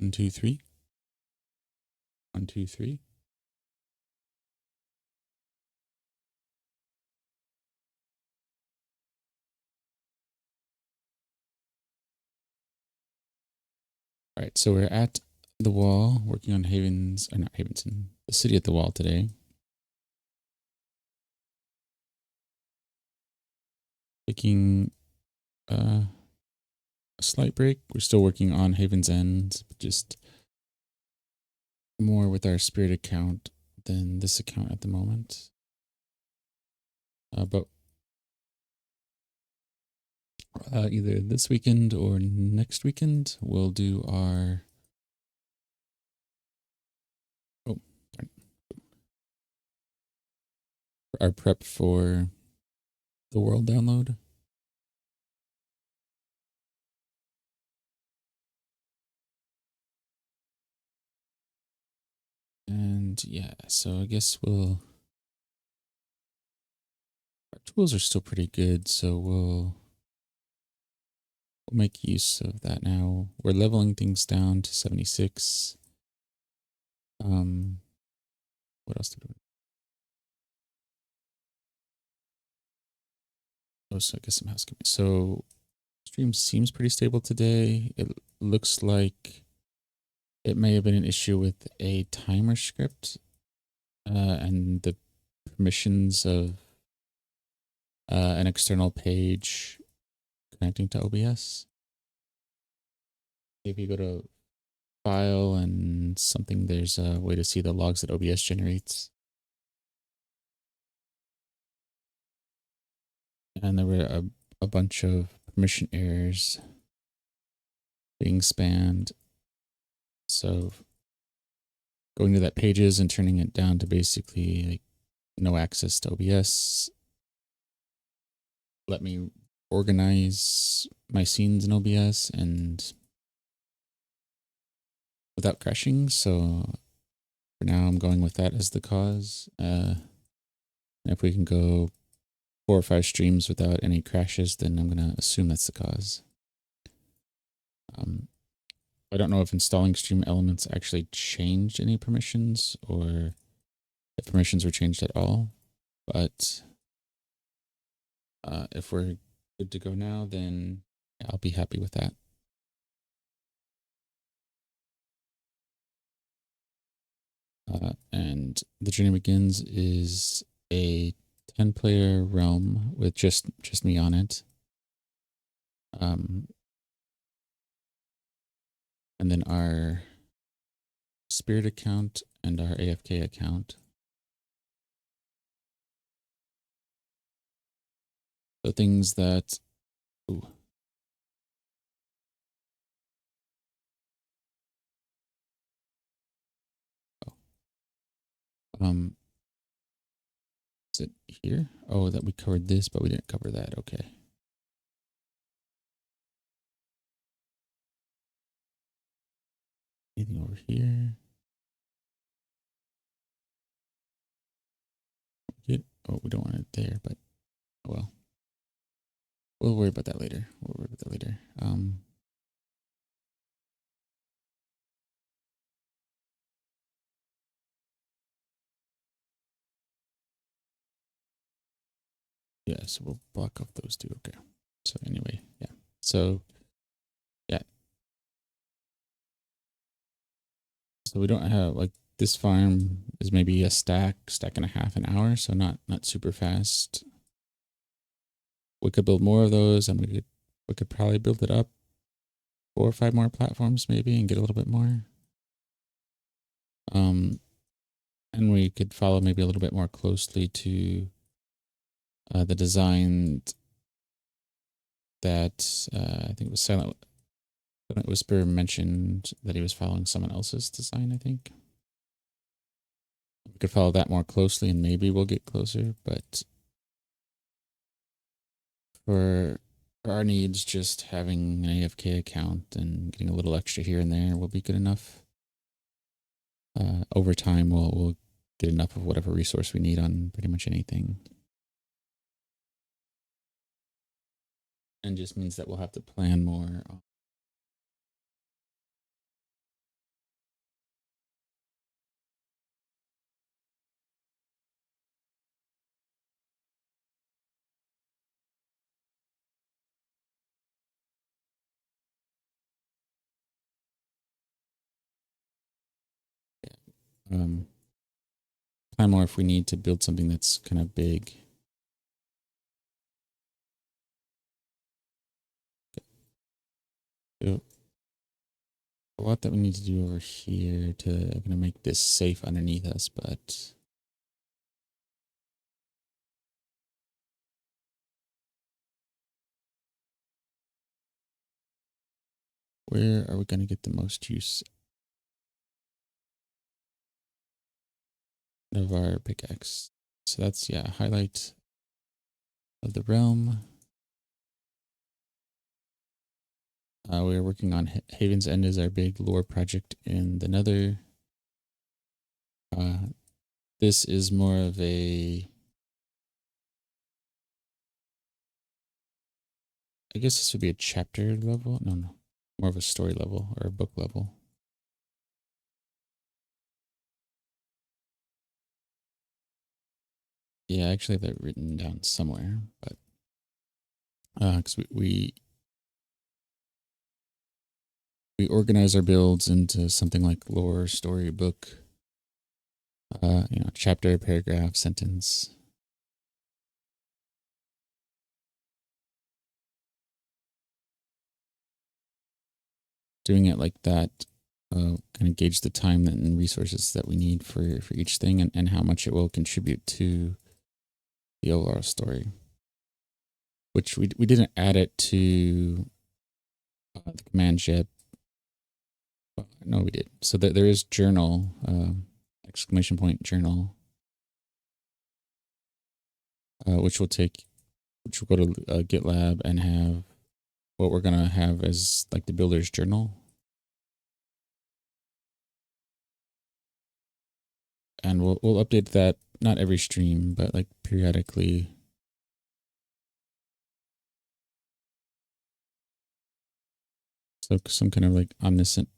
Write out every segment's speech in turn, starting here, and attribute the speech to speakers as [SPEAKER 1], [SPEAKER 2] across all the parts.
[SPEAKER 1] 1, 2, 3. 1, 2, 3. All right, so we're at the wall working on Havens, or not Havenson, the city at the wall today. Taking a slight break. We're still working on Haven's End, but just more with our spirit account than this account at the moment. But either this weekend or next weekend, we'll do our prep for the world download. And yeah, so I guess our tools are still pretty good, so we'll make use of that now. We're leveling things down to 76. What else did we? Oh, so I guess some housekeeping. So stream seems pretty stable today. It looks like it may have been an issue with a timer script and the permissions of an external page connecting to OBS. If you go to file and something, there's a way to see the logs that OBS generates. And there were a bunch of permission errors being spammed. So going to that pages and turning it down to basically like no access to OBS. Let me organize my scenes in OBS and without crashing. So for now, I'm going with that as the cause. If we can go 4 or 5 streams without any crashes, then I'm going to assume that's the cause. I don't know if installing stream elements actually changed any permissions or if permissions were changed at all, but if we're good to go now, then I'll be happy with that. And the journey begins is a 10-player realm with just me on it. And then our spirit account and our AFK account. So things that, ooh. Is it here? Oh, that we covered this, but we didn't cover that. Okay. Anything over here? Oh, we don't want it there, but oh well. We'll worry about that later. Yeah, so we'll block off those two. Okay. So anyway, yeah. So yeah. So we don't have like this farm is maybe a stack and a half an hour, so not super fast. We could build more of those, and we could probably build it up 4 or 5 more platforms maybe and get a little bit more. And we could follow maybe a little bit more closely to the design that I think it was Silent Whisper mentioned that he was following someone else's design, I think. We could follow that more closely and maybe we'll get closer, but for our needs, just having an AFK account and getting a little extra here and there will be good enough. Over time, we'll get enough of whatever resource we need on pretty much anything. And just means that we'll have to plan more plan more if we need to build something that's kind of big. So a lot that we need to do over here to kind of make this safe underneath us, but where are we going to get the most use of our pickaxe? So that's, yeah, highlight of the realm. We're working on Haven's End as our big lore project in the Nether. This is more of a, I guess this would be a chapter level. No, more of a story level or a book level. Yeah, I actually have that written down somewhere, but because we organize our builds into something like lore, story, book, chapter, paragraph, sentence. Doing it like that kind of gauge the time and resources that we need for each thing and how much it will contribute to the overall story. Which we didn't add it to the command yet. No, we did. So there is journal, exclamation point journal, which will go to GitLab and have what we're gonna have as like the builder's journal. And we'll update that not every stream, but like periodically. So some kind of like omniscient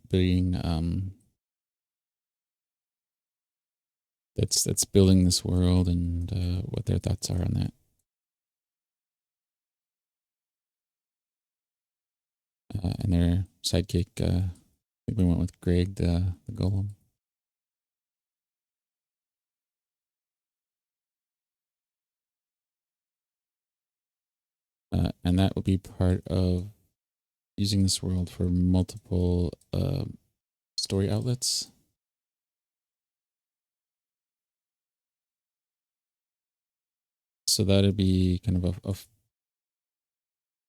[SPEAKER 1] being that's building this world and what their thoughts are on that. And their sidekick, I think we went with Greg, the golem. And that will be part of using this world for multiple story outlets. So that'd be kind of a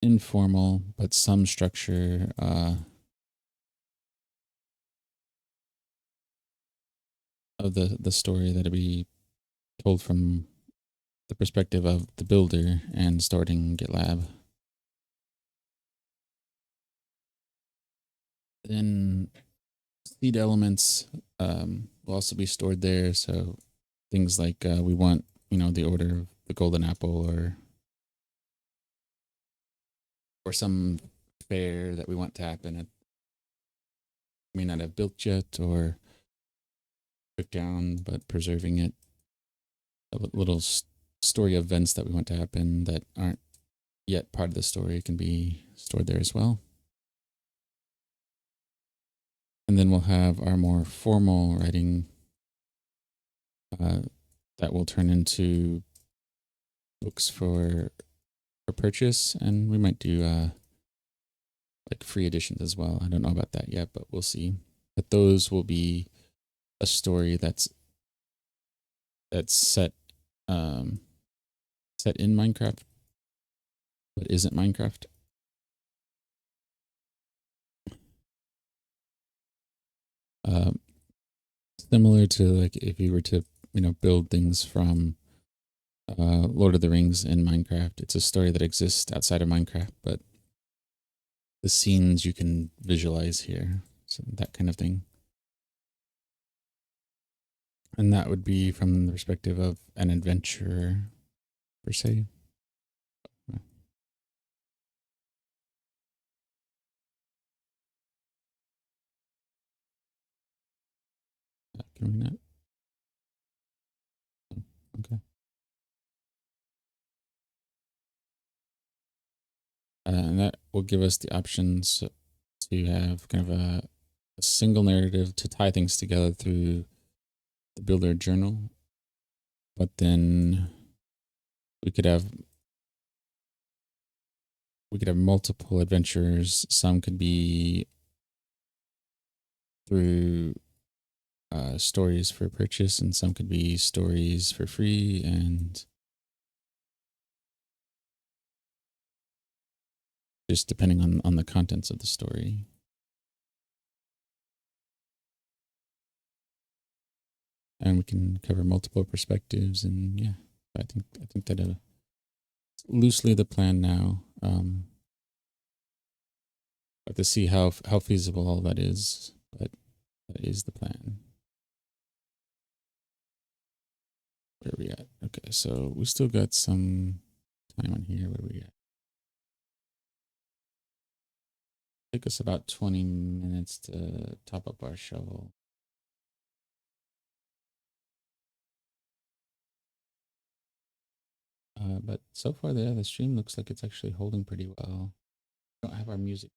[SPEAKER 1] informal but some structure of the story that'd be told from the perspective of the builder and stored in GitLab. Then seed elements will also be stored there. So things like we want, the order of the golden apple or some fair that we want to happen at. May not have built yet or took down, but preserving it. Little story events that we want to happen that aren't yet part of the story can be stored there as well. And then we'll have our more formal writing that will turn into books for purchase, and we might do like free editions as well. I don't know about that yet, but we'll see. But those will be a story that's set set in Minecraft, but isn't Minecraft. Similar to like if you were to build things from Lord of the Rings in Minecraft. It's a story that exists outside of Minecraft, but the scenes you can visualize here, so that kind of thing. And that would be from the perspective of an adventurer, per se. Can we not? Okay. And that will give us the options to have kind of a single narrative to tie things together through the builder journal, but then we could have multiple adventures. Some could be through stories for purchase, and some could be stories for free, and just depending on the contents of the story. And we can cover multiple perspectives, and yeah, I think that loosely the plan now. Have to see how feasible all that is, but that is the plan. Where are we at? Okay, so we still got some time on here. Where are we at? Take us about 20 minutes to top up our shovel. But so far, the stream looks like it's actually holding pretty well. We don't have our music.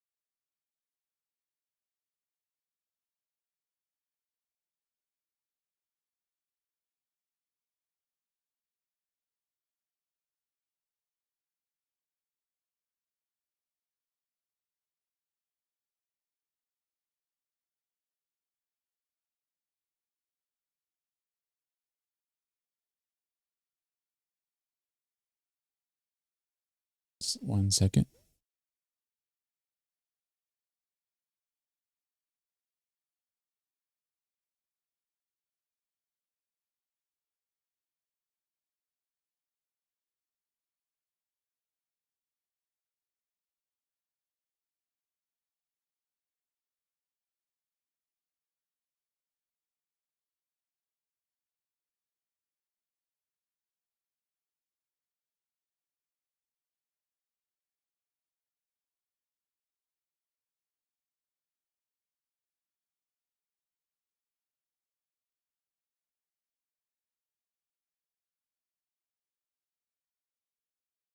[SPEAKER 1] Just 1 second.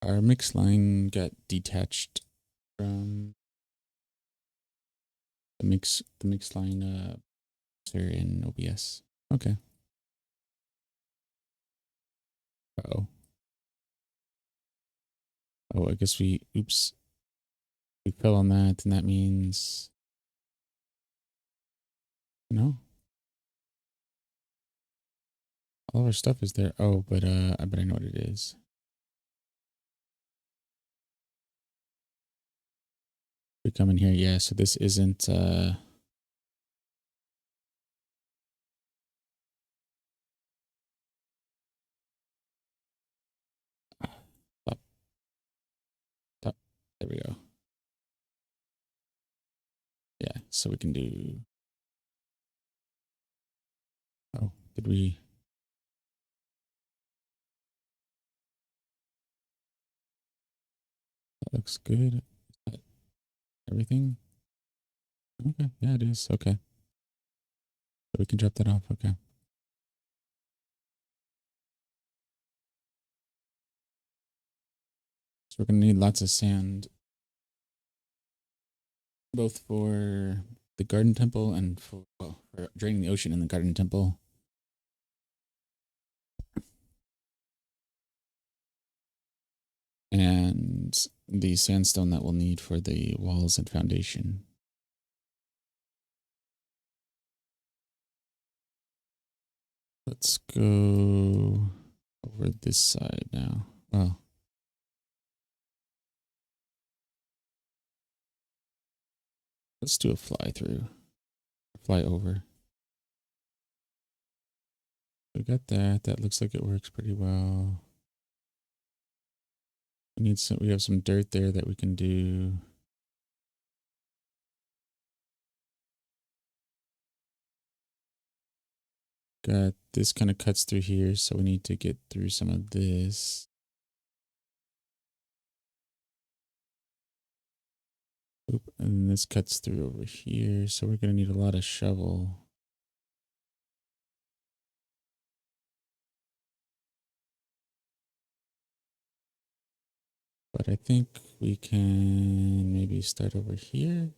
[SPEAKER 1] Our mix line got detached from the mix line here in OBS. Okay. Oh. Oh, I guess we fell on that, and that means no. All of our stuff is there. Oh, but I bet I know what it is. We come in here, yeah. So this isn't top, top. There we go. Yeah, so we can do. Oh, did we? That looks good. Everything? Okay, yeah, it is. Okay. So we can drop that off. Okay. So we're gonna need lots of sand, both for the garden temple and for draining the ocean in the garden temple. And the sandstone that we'll need for the walls and foundation. Let's go over this side now. Well, let's do a fly through, fly over. We got that. That looks like it works pretty well. We need some. We have some dirt there that we can do. Got this kind of cuts through here, so we need to get through some of this. Oop, and this cuts through over here, so we're gonna need a lot of shovel. But I think we can maybe start over here.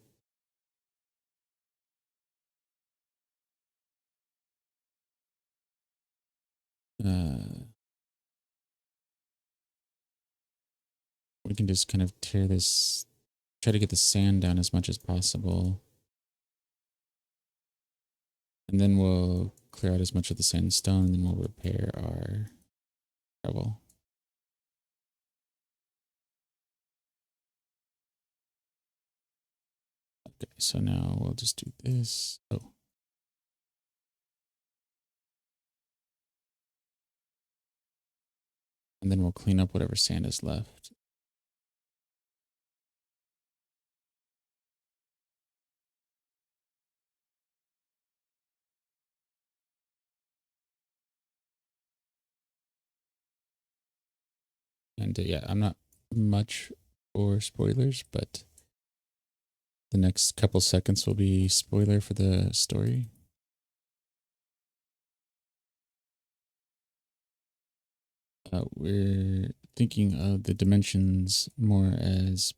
[SPEAKER 1] we can just kind of tear this, try to get the sand down as much as possible. And then we'll clear out as much of the sandstone, and then we'll repair our shovel. Okay, so now we'll just do this. Oh. And then we'll clean up whatever sand is left. And yeah, I'm not much for spoilers, but the next couple seconds will be spoiler for the story. We're thinking of the dimensions more as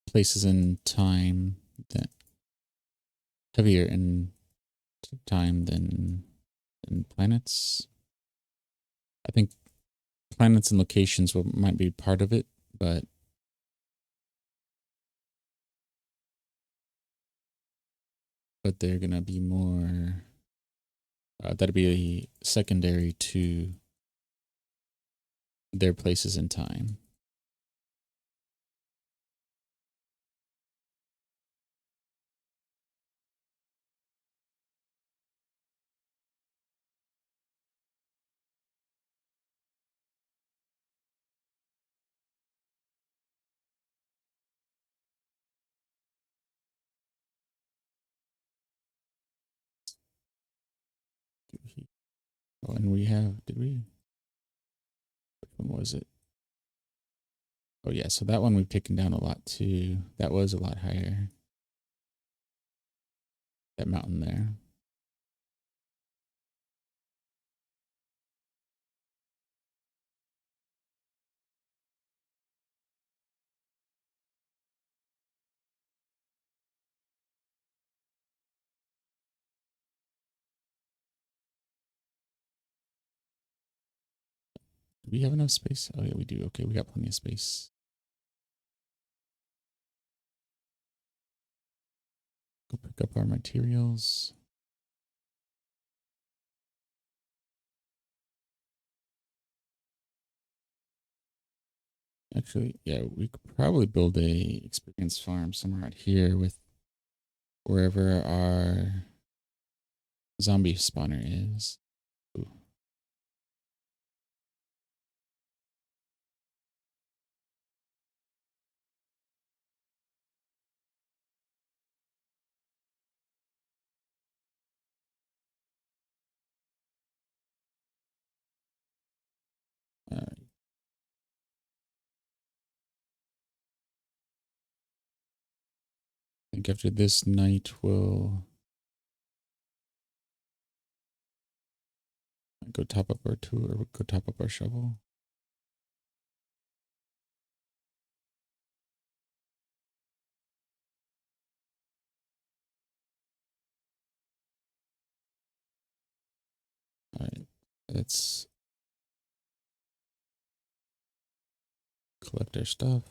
[SPEAKER 1] places in time, that heavier in time than planets. I think planets and locations might be part of it, but they're gonna be more. That'd be secondary to their places in time. Oh, and we have, did we? Which one was it? Oh yeah, so that one we've taken down a lot too. That was a lot higher. That mountain there. Do we have enough space? Oh yeah, we do. Okay, we got plenty of space. Go pick up our materials. Actually, yeah, we could probably build a experience farm somewhere out here with wherever our zombie spawner is. Ooh. All right. I think after this night, we'll go top up our tool, or go top up our shovel. All right, let's collect our stuff.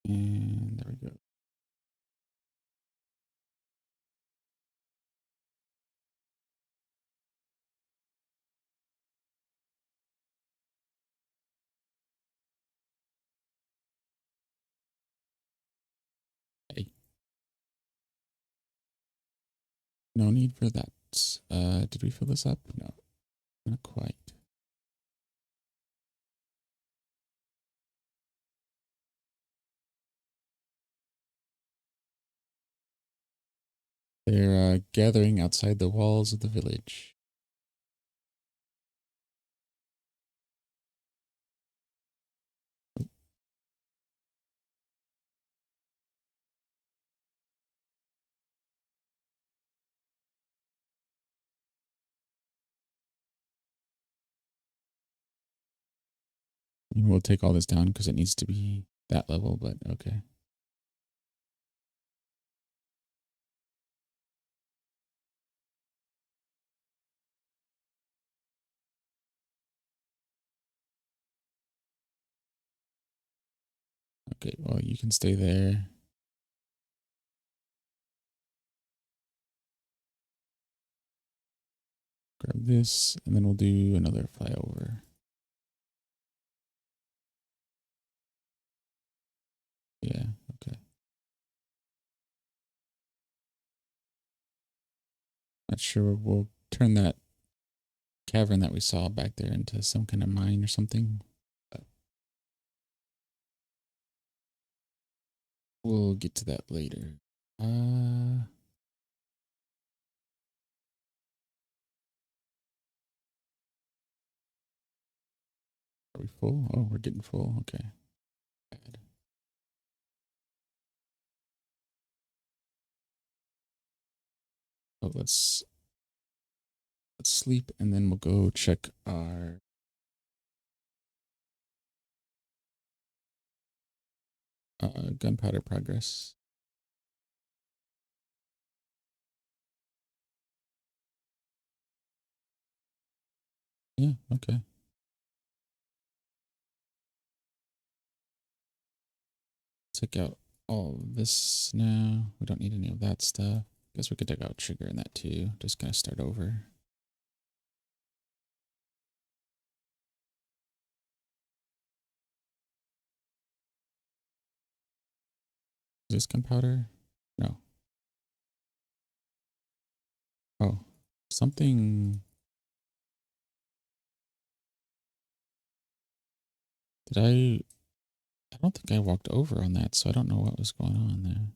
[SPEAKER 1] And there we go. Hey, no need for that. Did we fill this up? No, not quite. They're gathering outside the walls of the village. And we'll take all this down because it needs to be that level, but okay. Okay, well, you can stay there. Grab this, and then we'll do another flyover. Yeah, okay. Not sure. We'll turn that cavern that we saw back there into some kind of mine or something. We'll get to that later. Are we full? Oh, we're getting full. Okay. Bad. Oh, let's sleep, and then we'll go check our gunpowder progress. Yeah, okay. Take out all of this now. We don't need any of that stuff. Guess we could take out trigger in that too. Just kind of start over. Is this gunpowder? No. Oh, something. Did I don't think I walked over on that, so I don't know what was going on there.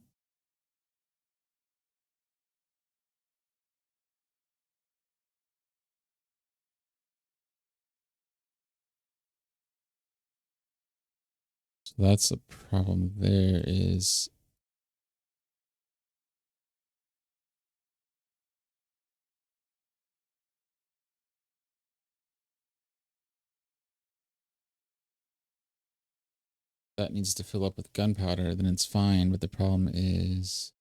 [SPEAKER 1] So that's the problem there is that needs to fill up with gunpowder, then it's fine. But the problem is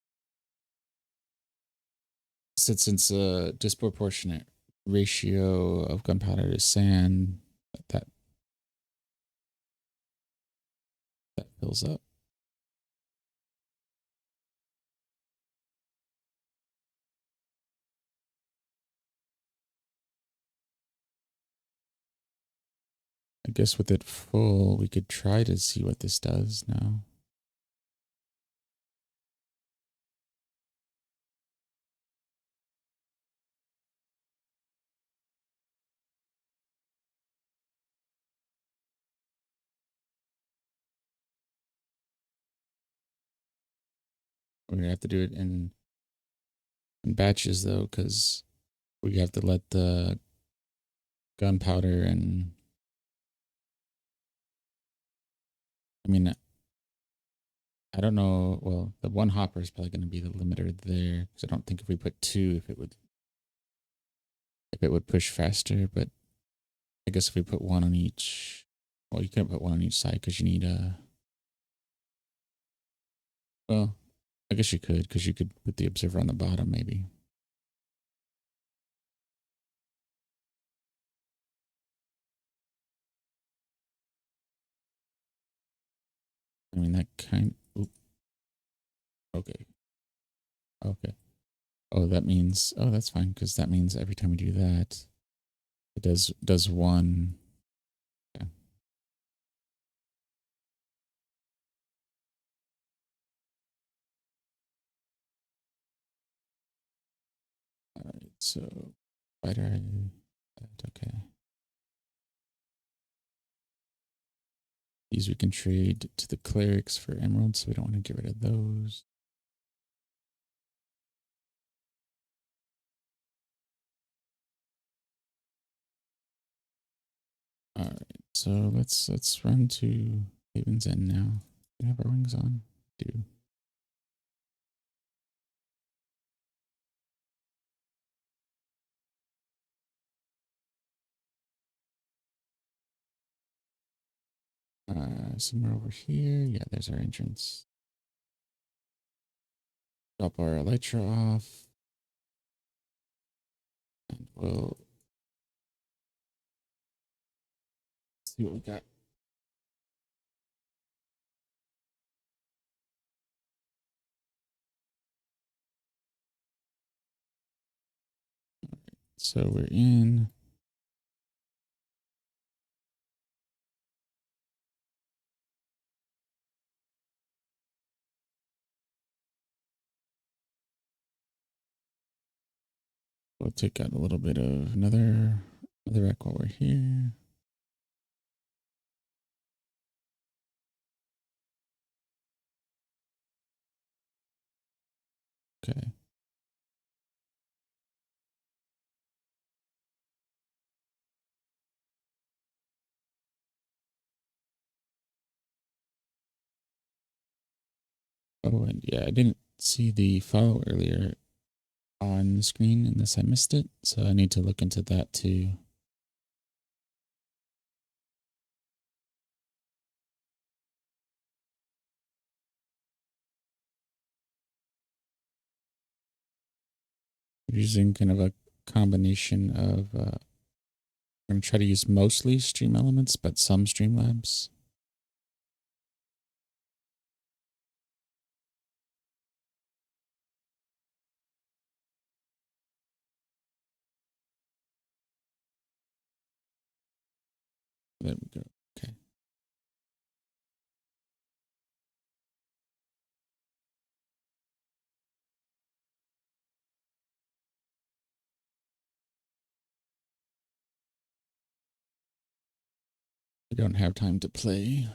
[SPEAKER 1] since it's a disproportionate ratio of gunpowder to sand, that that fills up. I guess with it full, we could try to see what this does now. We're gonna have to do it in batches though, because we have to let the gunpowder and I mean I don't know. Well, the one hopper is probably going to be the limiter there because I don't think if we put two, if it would push faster. But I guess if we put one on each, well, you can't put one on each side because you need a. Well, I guess you could because you could put the observer on the bottom maybe. I mean that kind. Oop, okay. Okay. Oh, that means. Oh, that's fine because that means every time we do that, it does one. Yeah. All right. So, spider. Okay. These we can trade to the clerics for emeralds, so we don't want to get rid of those. All right, so let's run to Haven's End now. Do we have our wings on? Do. Somewhere over here. Yeah, there's our entrance. Drop our elytra off. And we'll see what we got. So we're in. We'll take out a little bit of another rack while we're here. Okay. Oh, and yeah, I didn't see the follow earlier on the screen unless I missed it. So I need to look into that too. We're using kind of a combination of, I'm going to try to use mostly Stream Elements, but some Streamlabs. There we go. Okay. I don't have time to play.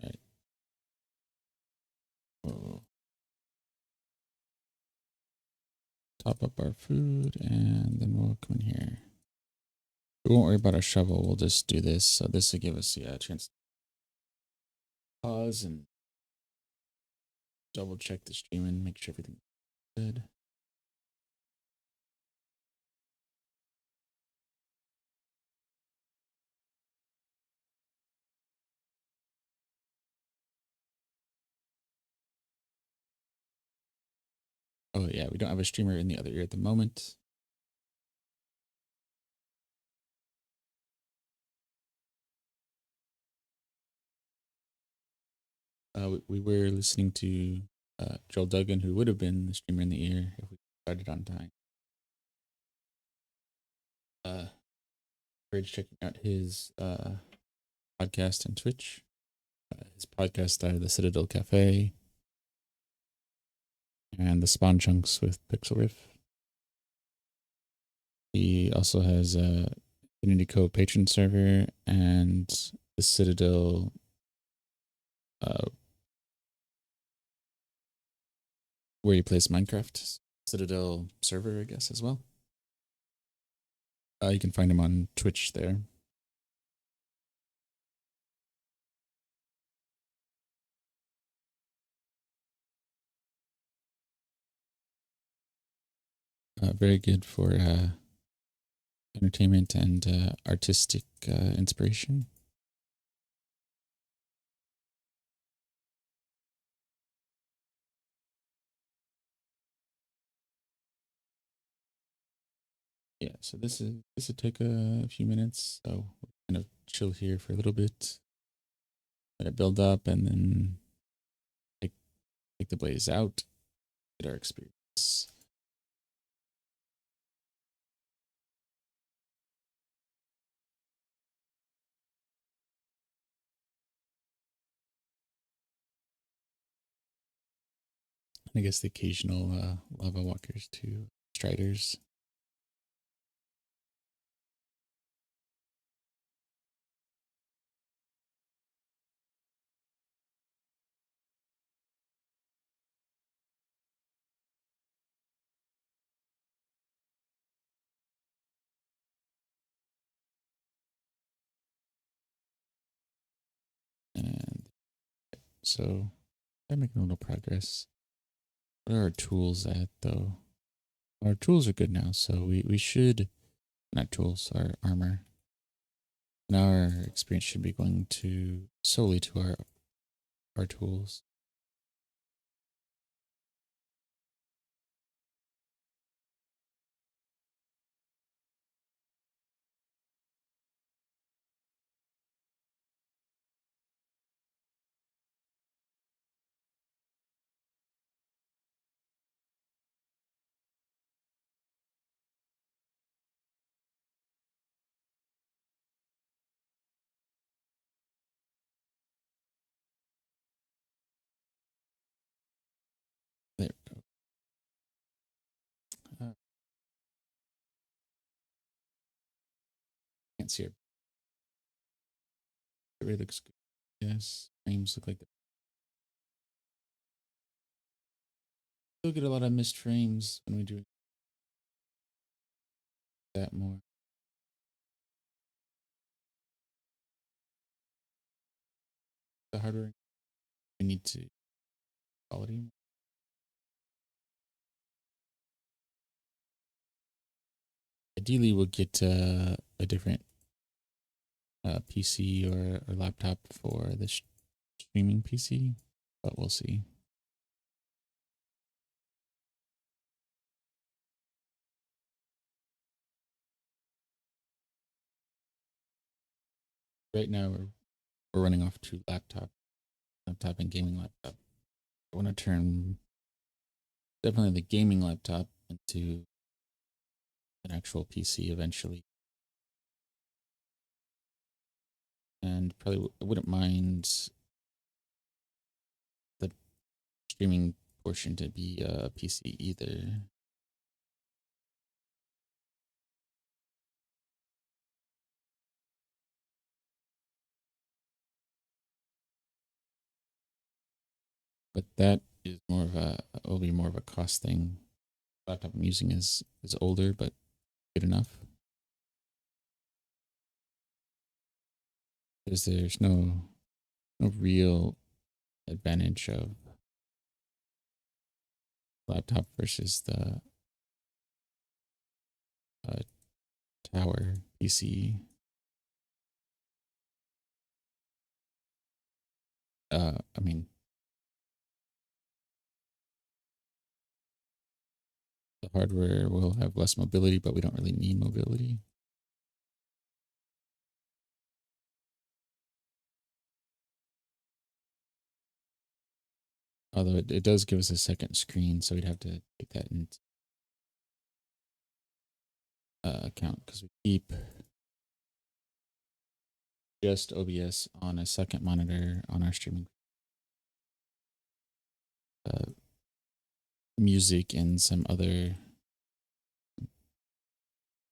[SPEAKER 1] All right. We'll top up our food and then we'll come in here. We won't worry about our shovel. We'll just do this. So this will give us a chance to pause and double check the stream and make sure everything's good. Oh yeah, we don't have a streamer in the other ear at the moment. We were listening to Joel Duggan, who would have been the streamer in the ear if we started on time. Encourage checking out his podcast and Twitch. His podcast are the Citadel Cafe and the Spawn Chunks with Pixel Riff. He also has a Infinity Co patron server and the Citadel where he plays Minecraft. Citadel server, I guess, as well. You can find him on Twitch there. Very good for entertainment and artistic inspiration. Yeah, so this will take a few minutes. So we'll kind of chill here for a little bit, let it build up, and then take the blaze out, get our experience. I guess the occasional lava walkers to striders. so I'm making a little progress. Where are our tools at though? Our tools are good now, so we should not tools, our armor. Now our experience should be going to solely to our tools. There we go. Can't see it. It really looks good. Yes, frames look like that. Still get a lot of missed frames when we do that more. The hardware we need to quality. Ideally, we'll get a different PC or laptop for the streaming PC, but we'll see. Right now, we're running off two laptop and gaming laptop. I want to turn definitely the gaming laptop into an actual PC eventually, and probably I wouldn't mind the streaming portion to be a PC either. But that is more of a will be more of a cost thing. The laptop I'm using is older but good enough. Because there's no real advantage of laptop versus the uh, tower PC. I mean, the hardware will have less mobility, but we don't really need mobility. Although it does give us a second screen, so we'd have to take that into account because we keep just OBS on a second monitor on our streaming. Music and some other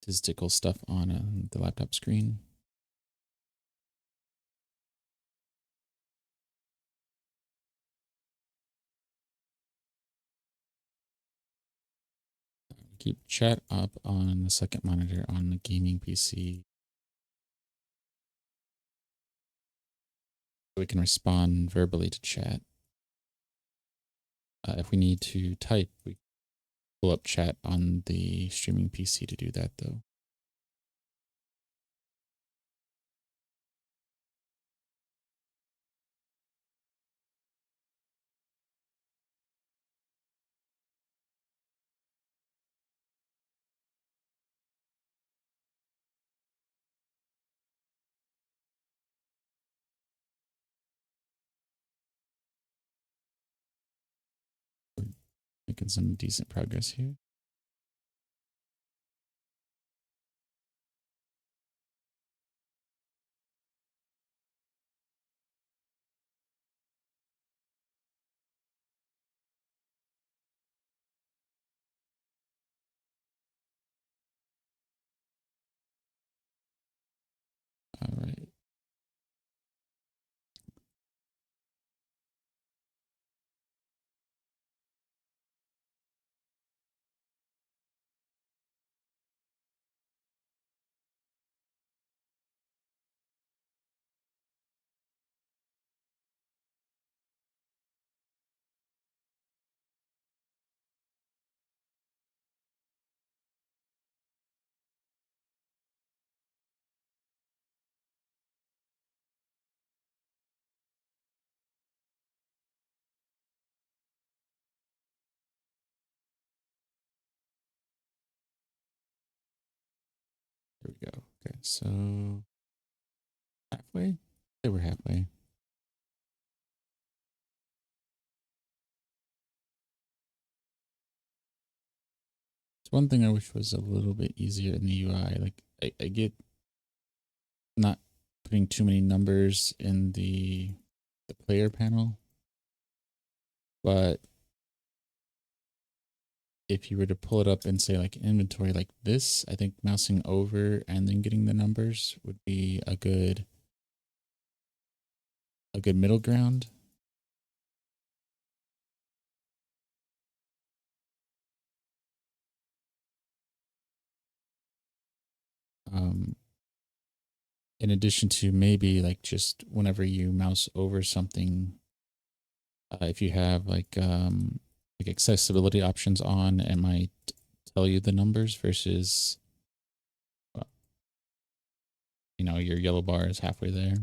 [SPEAKER 1] statistical stuff on the laptop screen. Keep chat up on the second monitor on the gaming PC. We can respond verbally to chat. If we need to type, we pull up chat on the streaming PC to do that though. Making some decent progress here. All right. There we go. Okay, so halfway? They were halfway. It's one thing I wish was a little bit easier in the UI. Like I get not putting too many numbers in the player panel, but if you were to pull it up and say like inventory like this, I think mousing over and then getting the numbers would be a good middle ground. Um, in addition to maybe like just whenever you mouse over something, if you have like accessibility options on, it might tell you the numbers versus you know, your yellow bar is halfway there.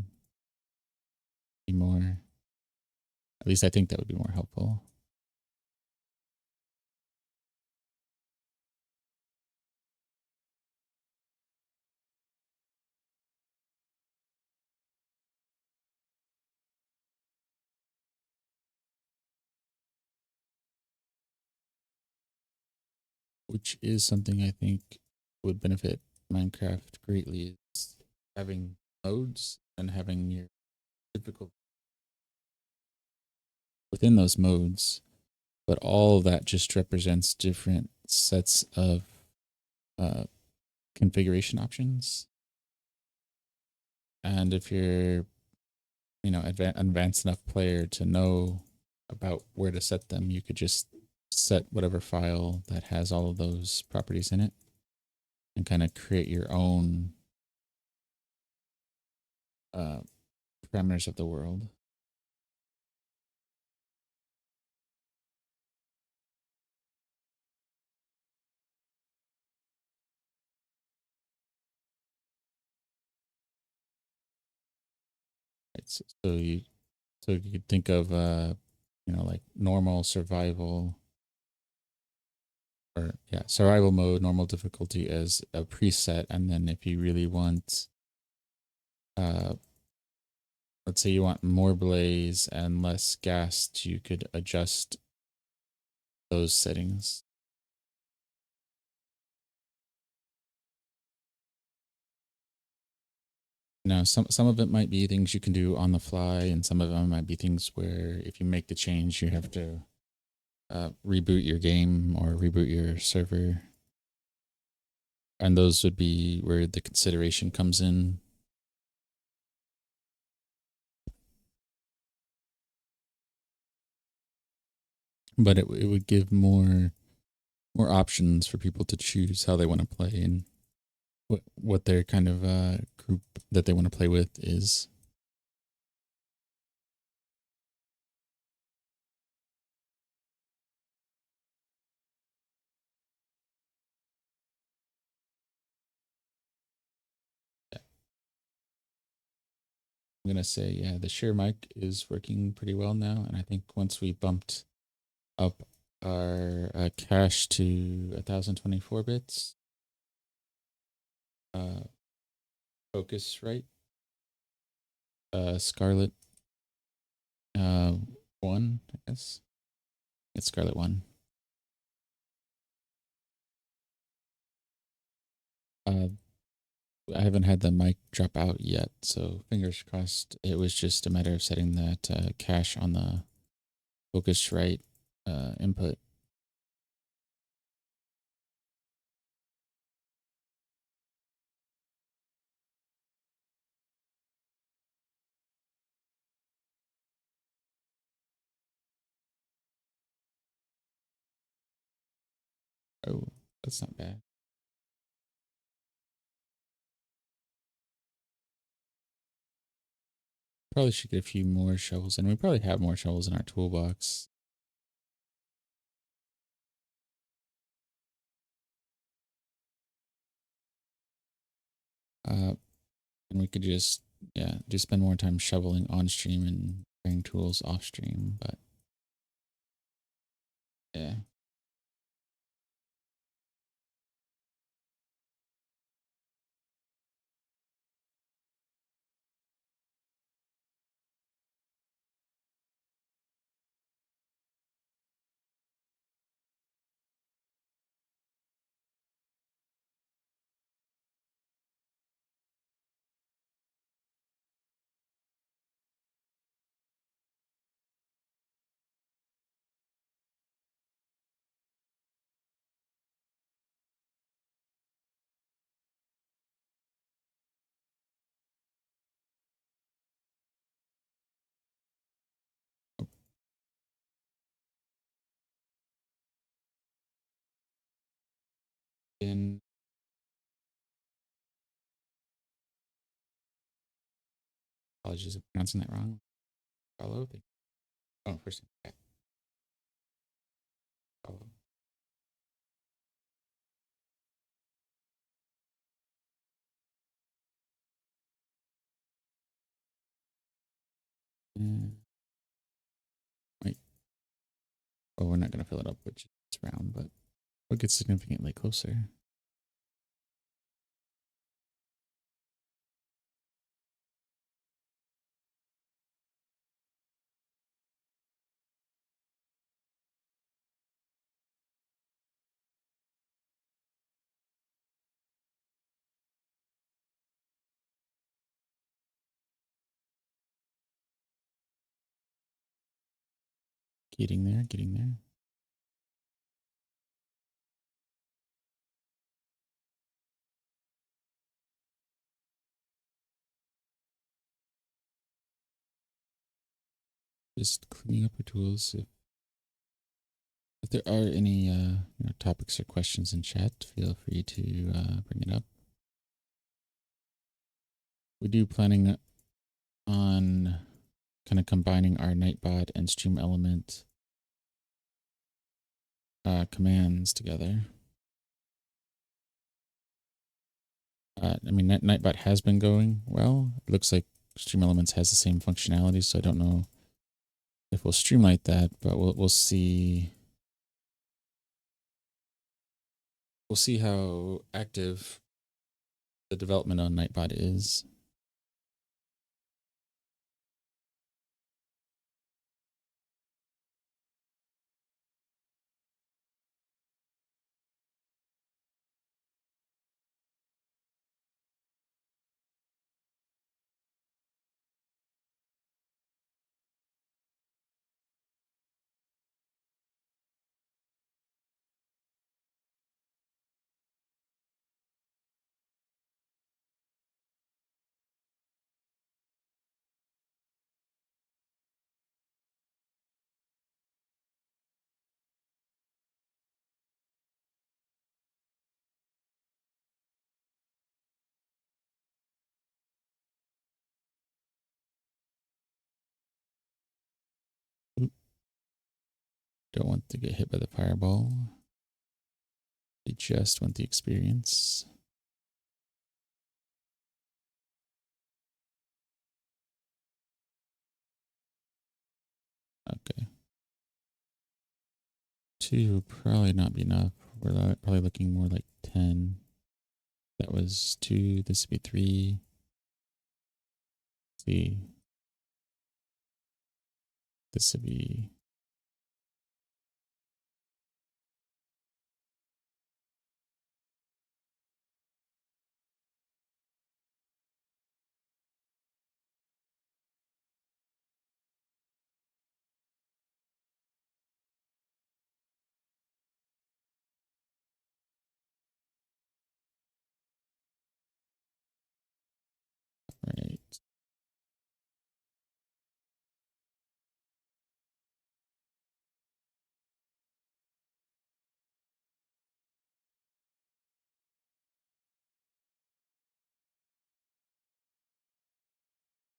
[SPEAKER 1] Be more, at least I think that would be more helpful. Which is something I think would benefit Minecraft greatly, is having modes and having your difficult within those modes, but all of that just represents different sets of uh, configuration options. And if you're, you know, advanced enough player to know about where to set them, you could just set whatever file that has all of those properties in it and kind of create your own uh, parameters of the world. Right? So you could think of you know, like normal survival, or yeah, survival mode, normal difficulty as a preset, and then if you really want uh let's say you want more blaze and less ghast, you could adjust those settings. Now, some of it might be things you can do on the fly, and some of them might be things where if you make the change, you have to reboot your game or reboot your server, and those would be where the consideration comes in. But it would give more options for people to choose how they want to play and what their kind of group that they want to play with is. I'm gonna say, yeah, the share mic is working pretty well now, and I think once we bumped up our cache to 1024 bits, uh, focus right, Scarlet, uh, 1, I guess it's Scarlet 1. Uh, I haven't had the mic drop out yet, so fingers crossed. It was just a matter of setting that cache on the focus right input. Oh, that's not bad. Probably should get a few more shovels, and we probably have more shovels in our toolbox. And we could just, yeah, just spend more time shoveling on stream and bring tools off stream. But yeah, Apologies if I'm pronouncing that wrong. Follow. Oh, first name. Okay. Follow. Wait. Oh, we're not gonna fill it up with this round, but we'll get significantly closer. Getting there, getting there. Just cleaning up your tools. If there are any topics or questions in chat, feel free to bring it up. We do planning on kind of combining our Nightbot and Stream Element commands together. I mean, Nightbot has been going well. It looks like Stream Elements has the same functionality, so I don't know if we'll streamlight that, but we'll see. We'll see how active the development on Nightbot is. Oop. Don't want to get hit by the fireball. I just want the experience. Okay. 2 will probably not be enough. We're probably looking more like 10. That was 2. This would be 3. Let's see. This would be. Right.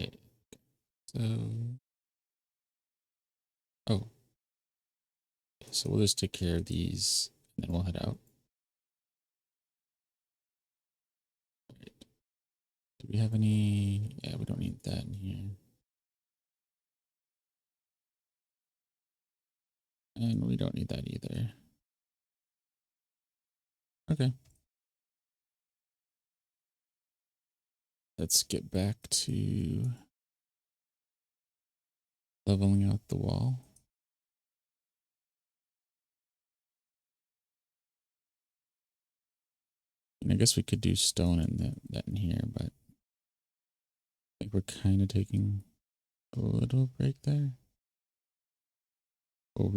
[SPEAKER 1] Okay. So. Oh. Okay, so we'll just take care of these and then we'll head out. Right. Do we have any? Yeah, we don't need that in here. And we don't need that either. Okay. Let's get back to leveling out the wall. And I guess we could do stone in that in here, but I think we're kind of taking a little break there. We'll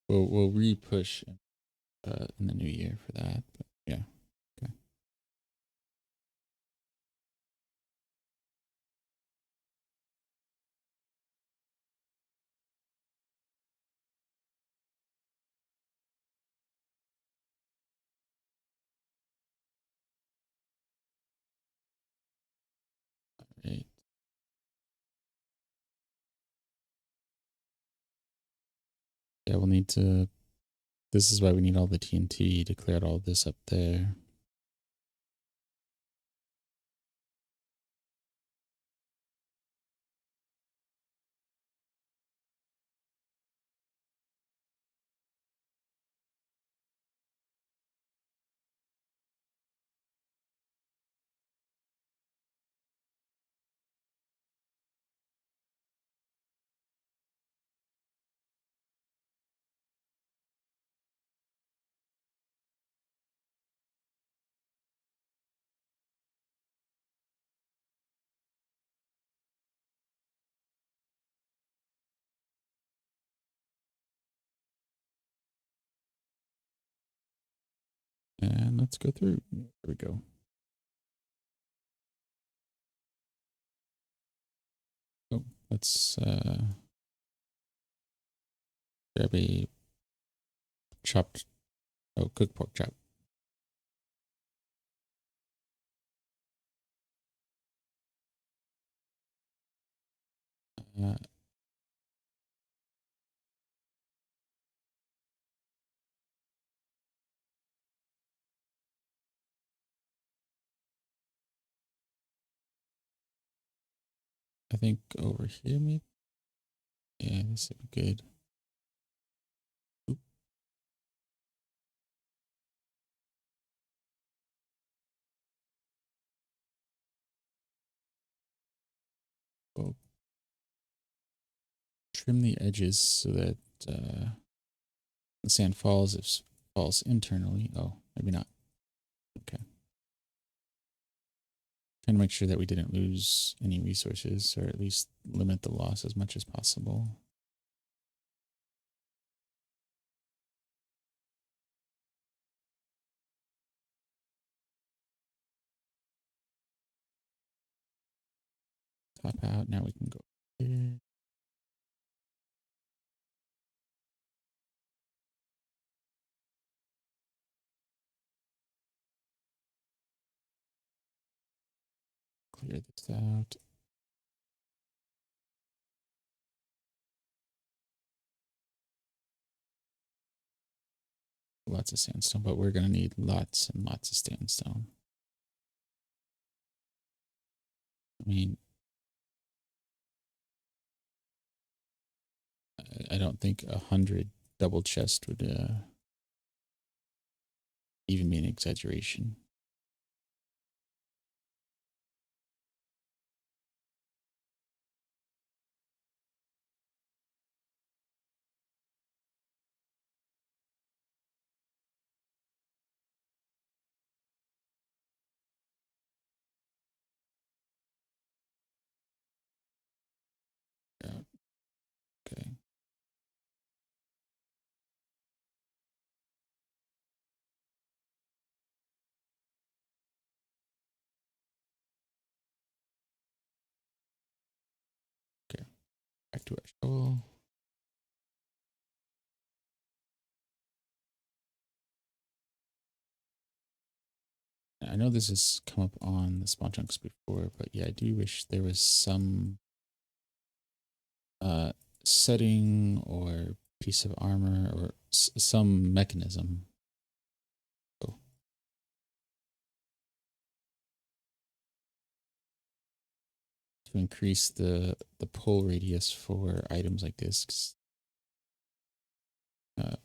[SPEAKER 1] we'll re-push in the new year for that. But yeah. Okay. Yeah, we'll need to. This is why we need all the TNT to clear out all this up there. And let's go through. There we go. Oh, let's grab a chopped, cooked pork chop. Uh, I think over here, maybe. Yeah, this would be good. Oop. Well, trim the edges so that the sand falls if falls internally. Oh, maybe not. Okay. Trying to make sure that we didn't lose any resources, or at least limit the loss as much as possible. Top out. Now we can go here. Clear this out. Lots of sandstone, but we're going to need lots and lots of sandstone. I mean, I don't think 100 double chest would even be an exaggeration. Yeah. Okay. Okay. Back to our shovel. I know this has come up on the spawn chunks before, but yeah, I do wish there was some setting or piece of armor or some mechanism. Oh. To increase the pull radius for items like this. 'Cause,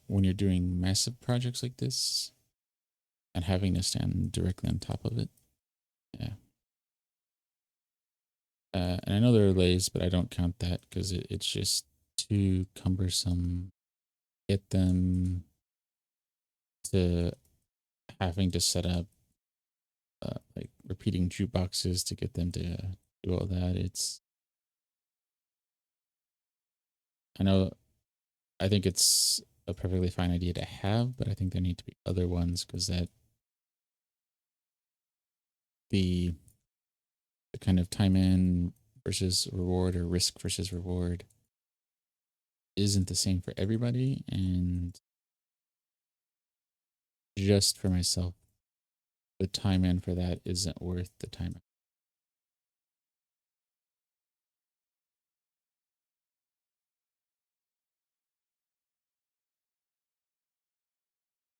[SPEAKER 1] when you're doing massive projects like this and having to stand directly on top of it, yeah. And I know there are lays, but I don't count that because it's just too cumbersome. Get them to having to set up like repeating jukeboxes to get them to do all that. I know, I think it's a perfectly fine idea to have, but I think there need to be other ones because that the kind of time in versus reward or risk versus reward isn't the same for everybody. And just for myself, the time in for that isn't worth the time.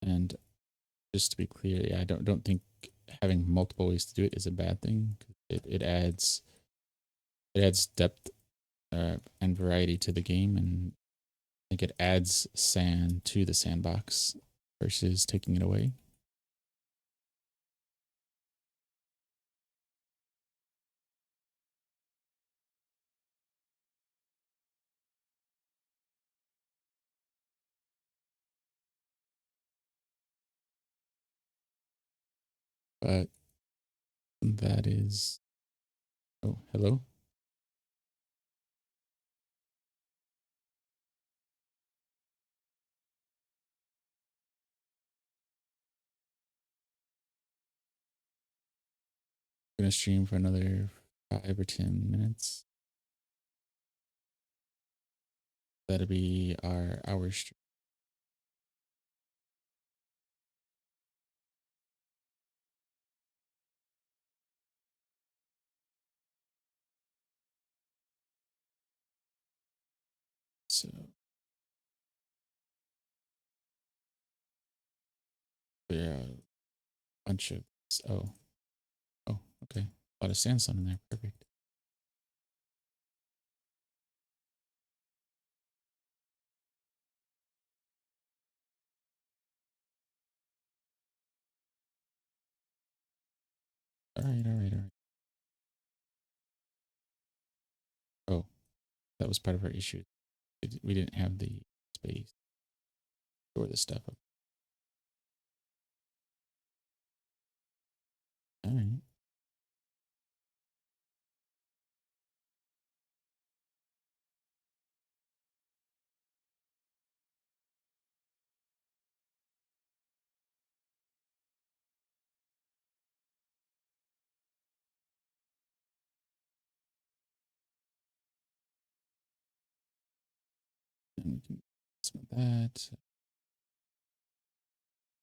[SPEAKER 1] And just to be clear, yeah, I don't think having multiple ways to do it is a bad thing. It adds depth and variety to the game, and I think it adds sand to the sandbox versus taking it away. But that is, oh, hello. I'm gonna stream for another 5 or 10 minutes. That'll be our hour stream. So there are a bunch of, oh, okay. A lot of sandstone in there. Perfect. All right, all right, all right. Oh, that was part of our issue. We didn't have the space to store this stuff up. All right. And we can some of that.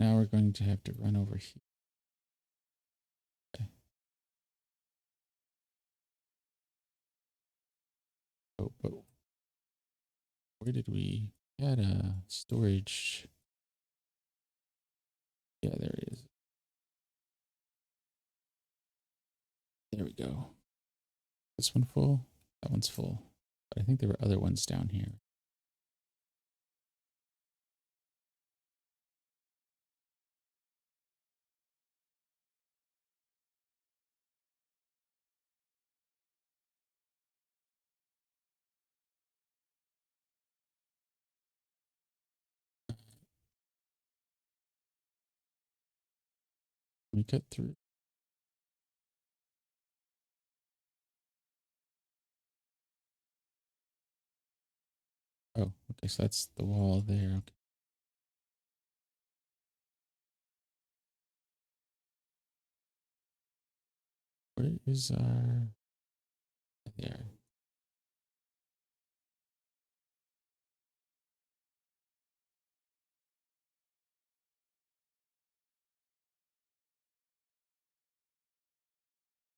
[SPEAKER 1] Now we're going to have to run over here. Okay. Oh, but where did we had a storage? Yeah, there it is. There we go. This one full? That one's full. But I think there were other ones down here. Let me cut through. Oh, okay, so that's the wall there. Okay. Where is our there?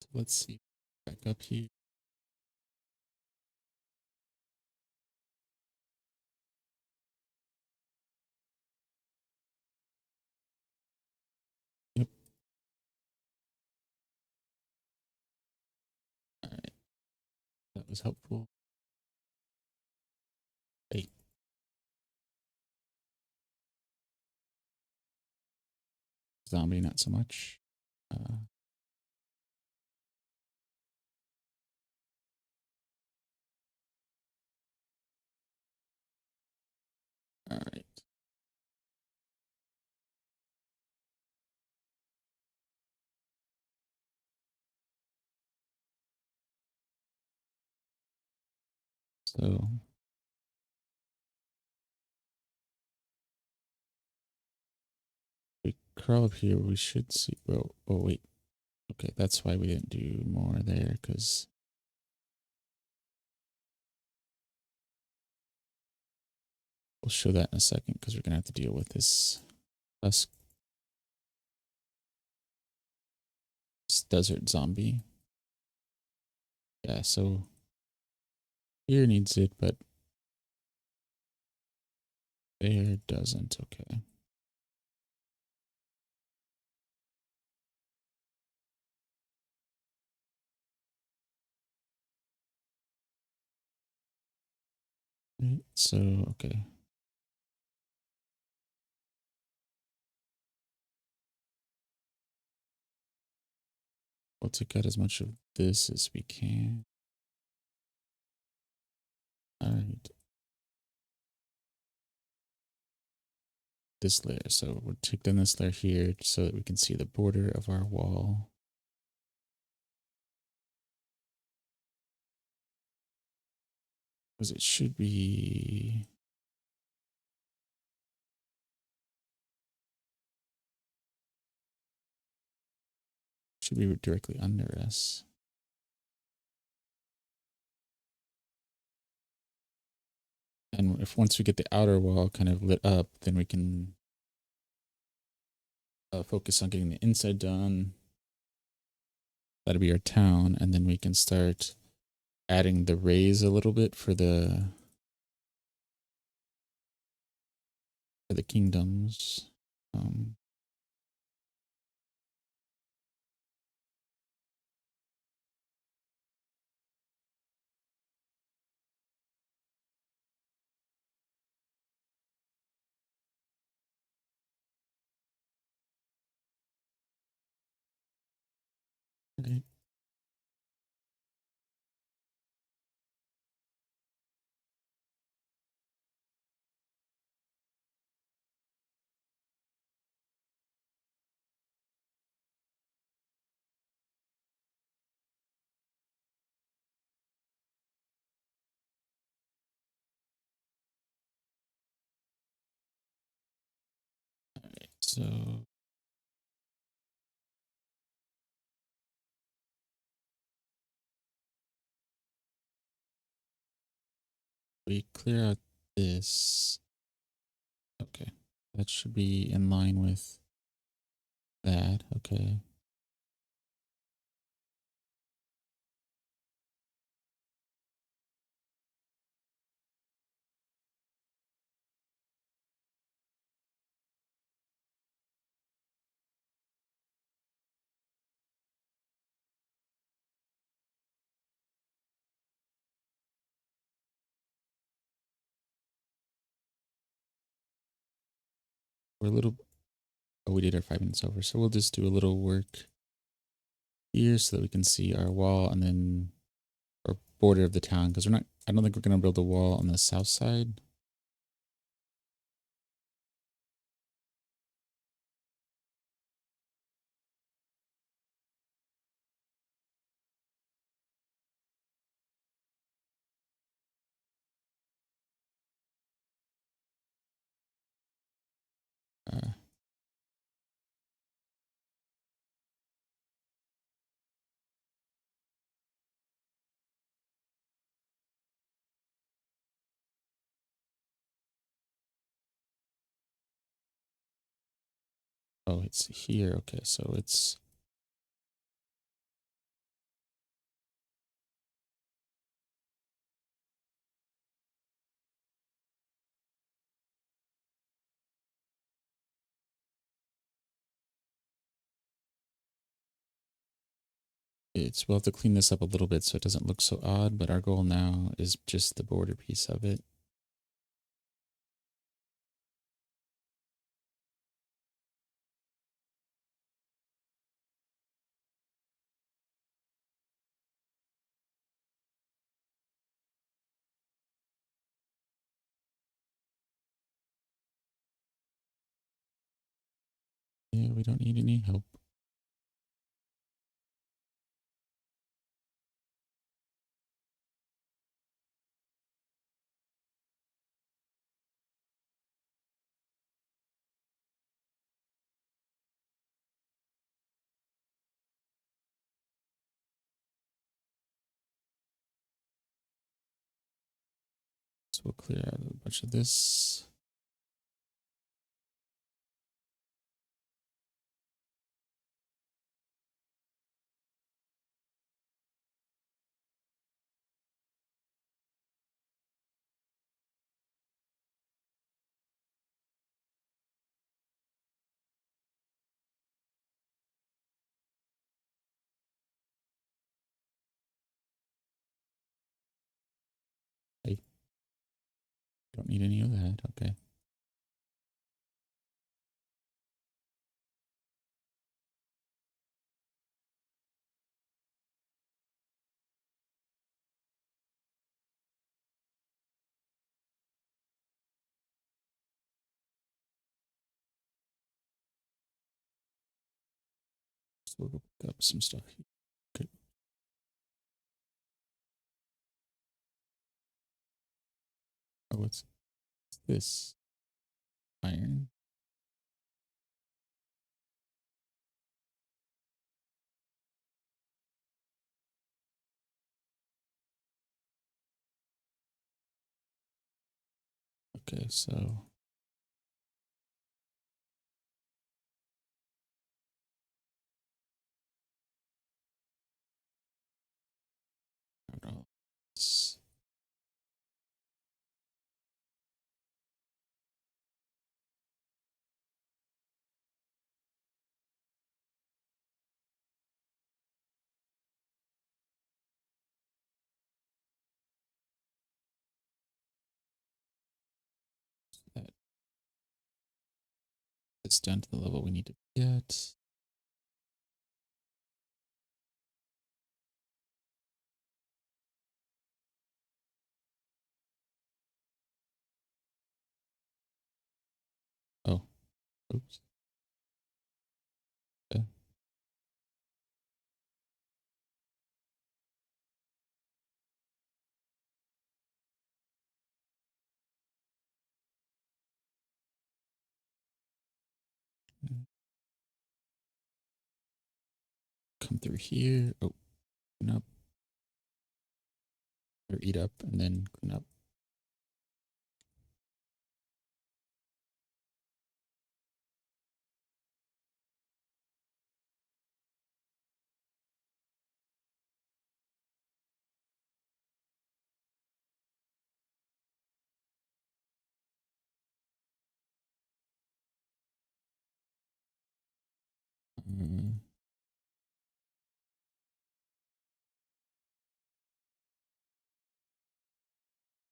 [SPEAKER 1] So let's see. Back up here. Yep. All right. That was helpful. Hey, zombie, not so much. All right. So we crawl up here. We should see. Oh wait. Okay, that's why we didn't do more there, because we'll show that in a second, because we're gonna have to deal with this desert zombie. Yeah, so here needs it, but there doesn't. Okay. So, okay. We'll take out as much of this as we can. All right. This layer. So we'll take down this layer here so that we can see the border of our wall. Because it should be directly under us. And if once we get the outer wall kind of lit up, then we can focus on getting the inside done. That'll be our town, and then we can start adding the rays a little bit for the kingdoms. Okay. So we clear out this. Okay. That should be in line with that. Okay. We're a little, oh, we did our 5 minutes over. So we'll just do a little work here so that we can see our wall and then our border of the town. Because I don't think we're going to build a wall on the south side. Uh, oh, it's here. Okay. So it's, we'll have to clean this up a little bit so it doesn't look so odd, but our goal now is just the border piece of it. Yeah, we don't need any help. So we'll clear out a bunch of this. Hey. need any of that. Okay. So we'll go pick up some stuff here. Okay. Oh, what's this? Iron. Okay, so that it's down to the level we need to get. Oh, oops. Okay. Come through here. Oh, clean up or eat up and then clean up.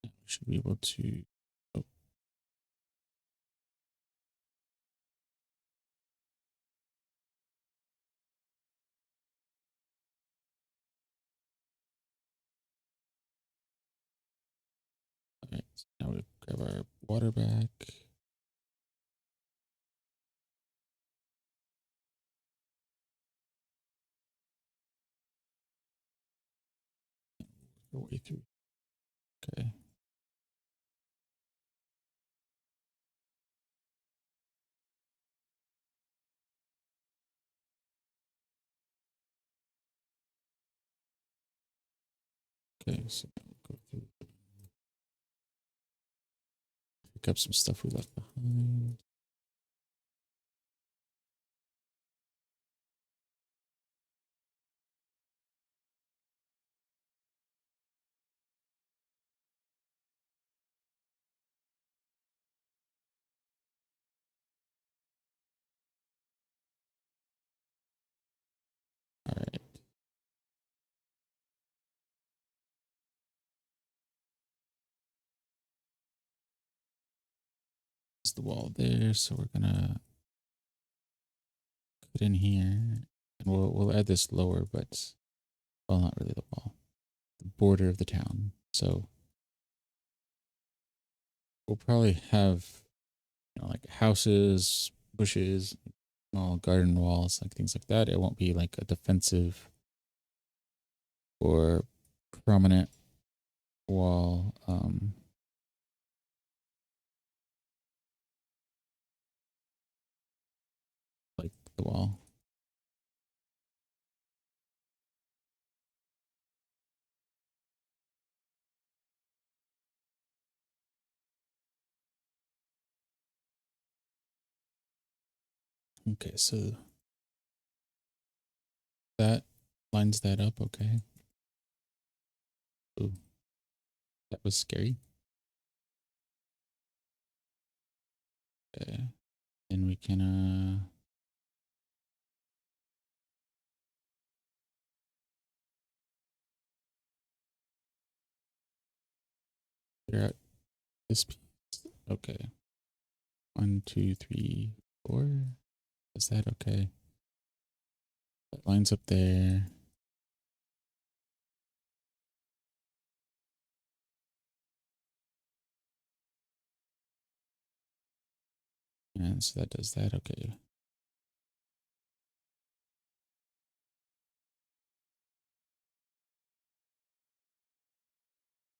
[SPEAKER 1] We should be able to. Oh, all right. So now we grab our water back. Our way through. Okay. Okay. So we'll go through. Pick up some stuff we left behind. All right. There's the wall there. So we're gonna put in here, and we'll add this lower, but well, not really the wall, the border of the town. So we'll probably have like houses, bushes, small garden walls, like things like that. It won't be like a defensive or prominent wall. Like the wall. Okay, so that lines that up. Okay. Ooh, that was scary. Okay. And we can figure out this piece. Okay. 1, 2, 3, 4. Is that okay? That lines up there. And so that does that. Okay.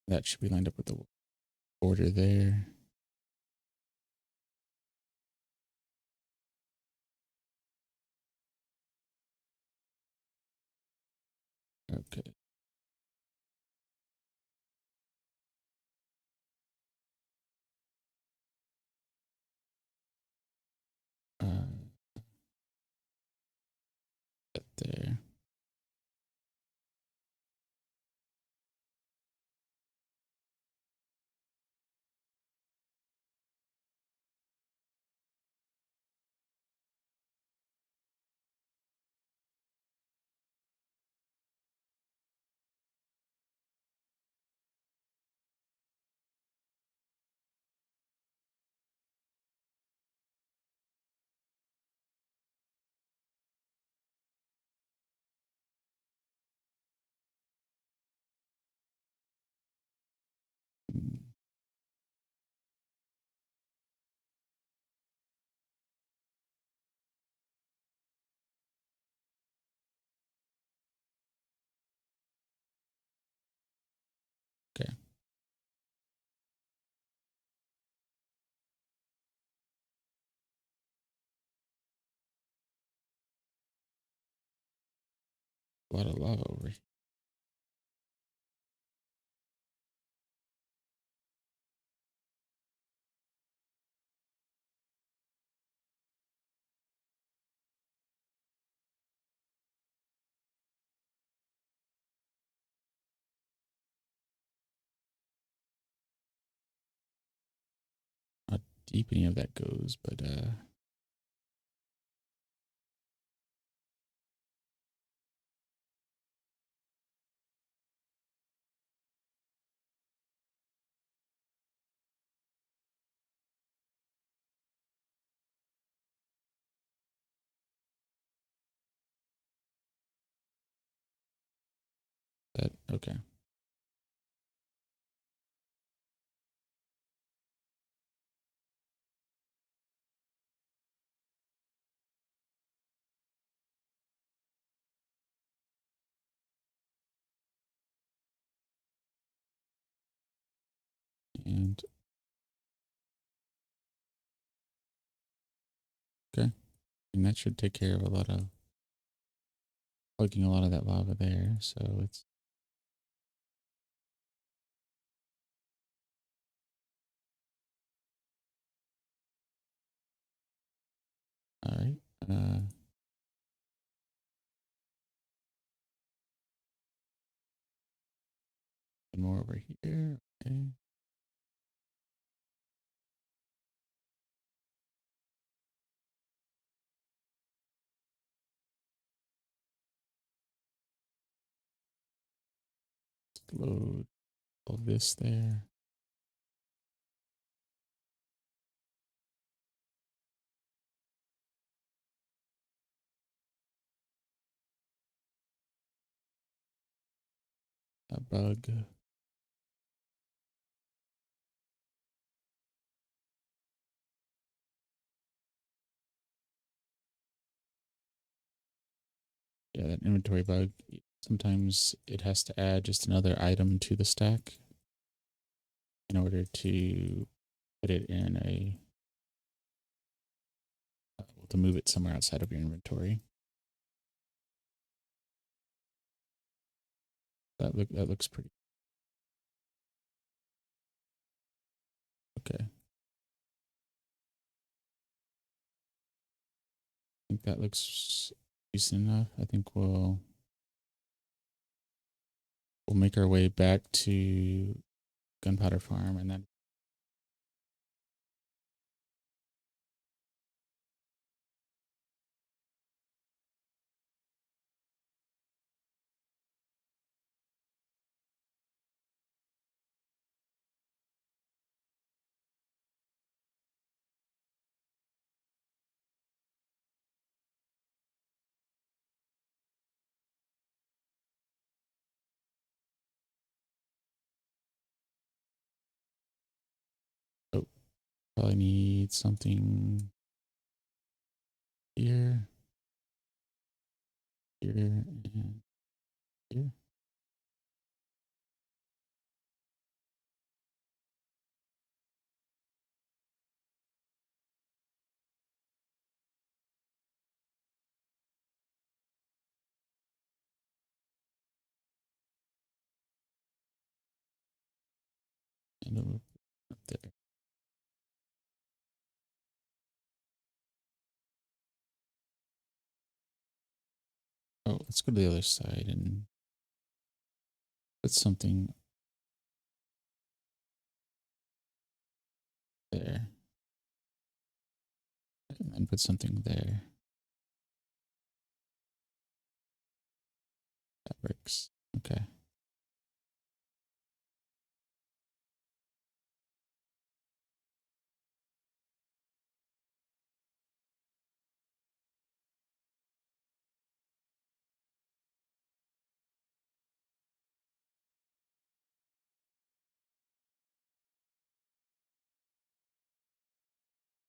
[SPEAKER 1] That should be lined up with the border there. Okay. That there. Okay. A lot of lava over here. How deep any of that goes, but that okay. And okay. And that should take care of a lot of plugging a lot of that lava there. So it's all right. And more over here. Okay. Load all this there. A bug. Yeah, that inventory bug. Sometimes it has to add just another item to the stack in order to put it in a to move it somewhere outside of your inventory. That looks pretty okay. I think that looks decent enough. I think we'll make our way back to Gunpowder Farm and then Probably need something here, here, and here. And then we'll put it up there. Oh, let's go to the other side and put something there. And then put something there. That works. Okay.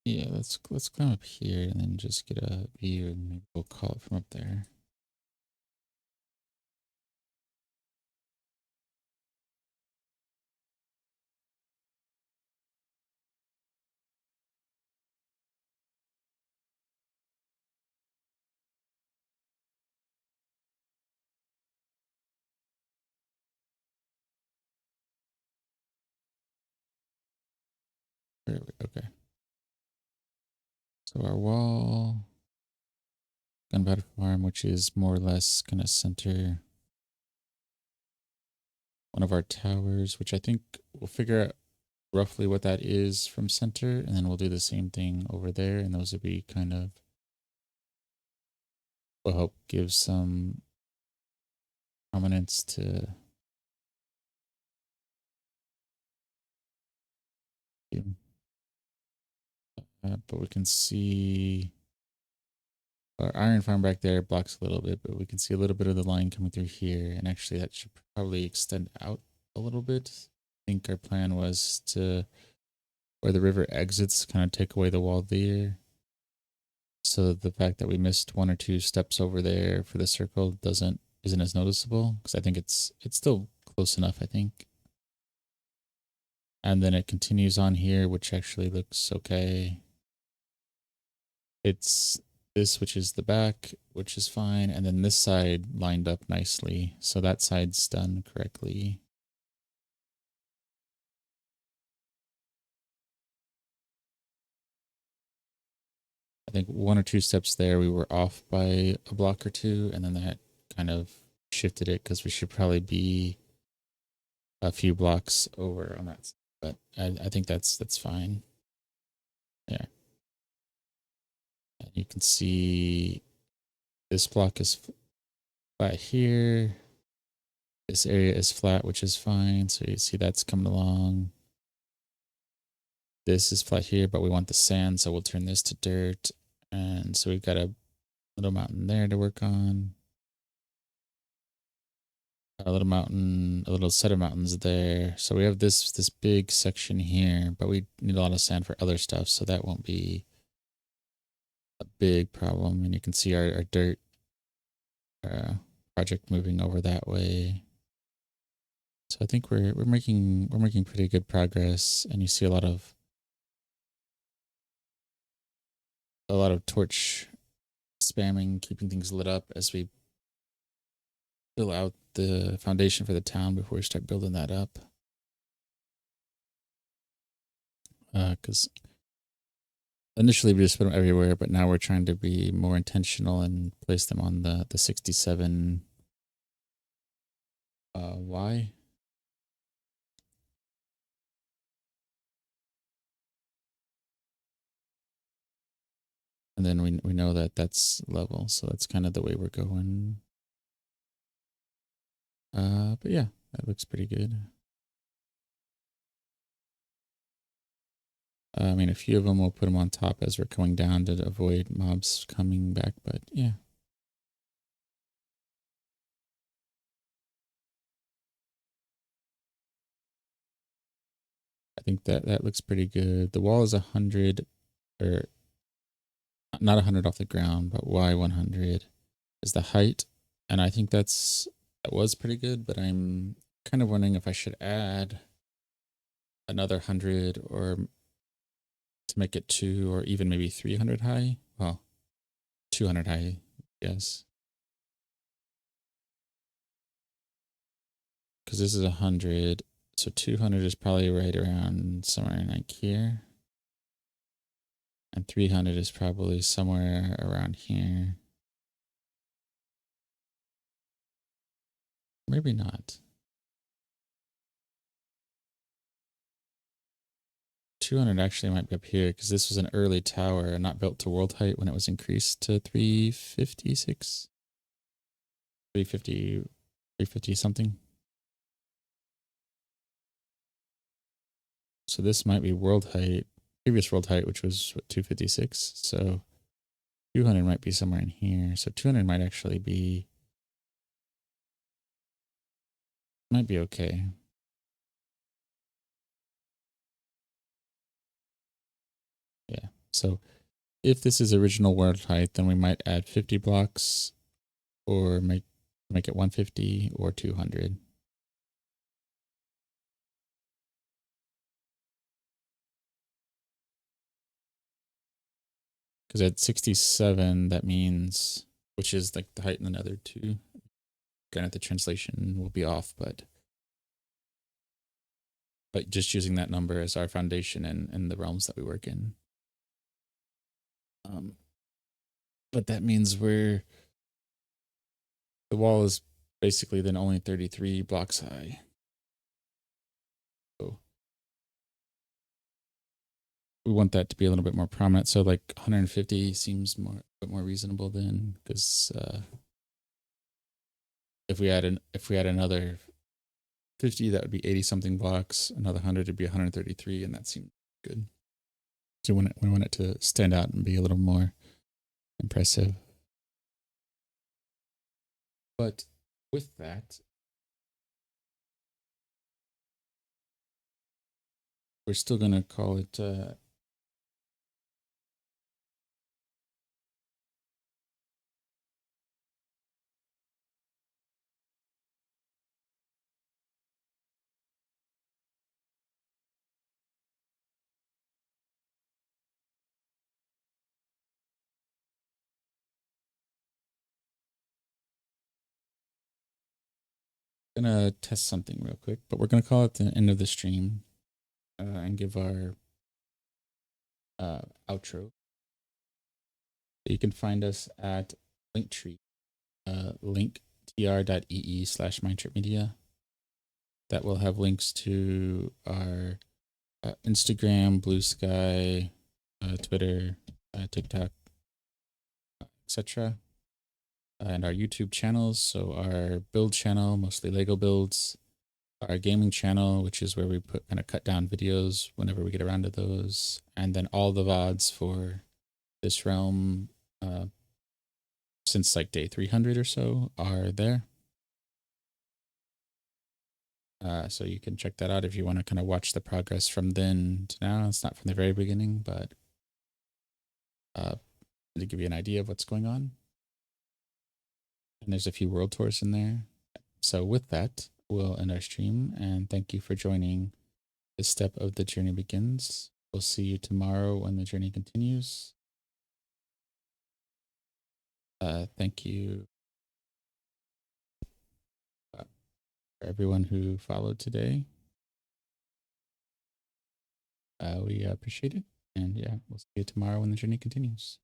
[SPEAKER 1] Yeah, let's climb up here and then just get a view and maybe we'll call it from up there. Okay. So our wall, gunpowder farm, which is more or less gonna center one of our towers, which I think we'll figure out roughly what that is from center, and then we'll do the same thing over there, and those will be kind of will help give some prominence to but we can see our iron farm back there blocks a little bit, but we can see a little bit of the line coming through here, and actually that should probably extend out a little bit. I think our plan was to where the river exits, kind of take away the wall there. So the fact that we missed one or two steps over there for the circle isn't as noticeable, because I think it's still close enough, I think. And then it continues on here, which actually looks okay. It's this, which is the back, which is fine, and then this side lined up nicely, so that side's done correctly. I think one or two steps there we were off by a block or two, and then that kind of shifted it because we should probably be a few blocks over on that side. But I think that's fine. Yeah. And you can see this block is flat here. This area is flat, which is fine. So you see that's coming along. This is flat here, but we want the sand, so we'll turn this to dirt. And so we've got a little mountain there to work on. A little mountain, a little set of mountains there. So we have this big section here, but we need a lot of sand for other stuff, so that won't be a big problem. And you can see our dirt project moving over that way. So I think we're making pretty good progress, and you see a lot of torch spamming, keeping things lit up as we fill out the foundation for the town before we start building that up. Because initially we just put them everywhere, but now we're trying to be more intentional and place them on the 67 Y. And then we know that that's level, so that's kind of the way we're going. But yeah, that looks pretty good. I mean, a few of them we'll put them on top as we're coming down to avoid mobs coming back, but yeah. I think that looks pretty good. The wall is 100, or not 100 off the ground, but Y 100 is the height, and I think that was pretty good. But I'm kind of wondering if I should add another 100, or to make it 2, or even maybe 300 high. Well, 200 high, yes, because this is 100, so 200 is probably right around somewhere like here, and 300 is probably somewhere around here. Maybe not. 200 actually might be up here, because this was an early tower, not built to world height when it was increased to 356, 350, 350 something. So this might be world height, previous world height, which was what, 256. So 200 might be somewhere in here. So 200 might actually be, might be okay. Yeah. So if this is original world height, then we might add 50 blocks, or make it 150 or 200. Because at 67, that means, which is like the height in the Nether too. Granted, the translation will be off, but just using that number as our foundation and the realms that we work in. But that means the wall is basically then only 33 blocks high. So we want that to be a little bit more prominent. So like 150 seems a bit more reasonable then, because if we add another 50, that would be 80 something blocks. Another 100 would be 133, and that seemed good. So we want it to stand out and be a little more impressive. But with that, we're still going to call it gonna test something real quick, but we're gonna call it the end of the stream, and give our outro. You can find us at Linktree, linktr.ee/mindtripmedia. That will have links to our Instagram, Blue Sky, Twitter, TikTok, etc., and our YouTube channels. So our build channel, mostly Lego builds, our gaming channel, which is where we kind of cut down videos whenever we get around to those, and then all the VODs for this realm, since like day 300 or so, are there. So you can check that out if you want to kind of watch the progress from then to now. It's not from the very beginning, but to give you an idea of what's going on. And there's a few world tours in there. So with that, we'll end our stream, and thank you for joining this step of the journey begins. We'll see you tomorrow when the journey continues. Thank you for everyone who followed today. We appreciate it. And yeah, we'll see you tomorrow when the journey continues.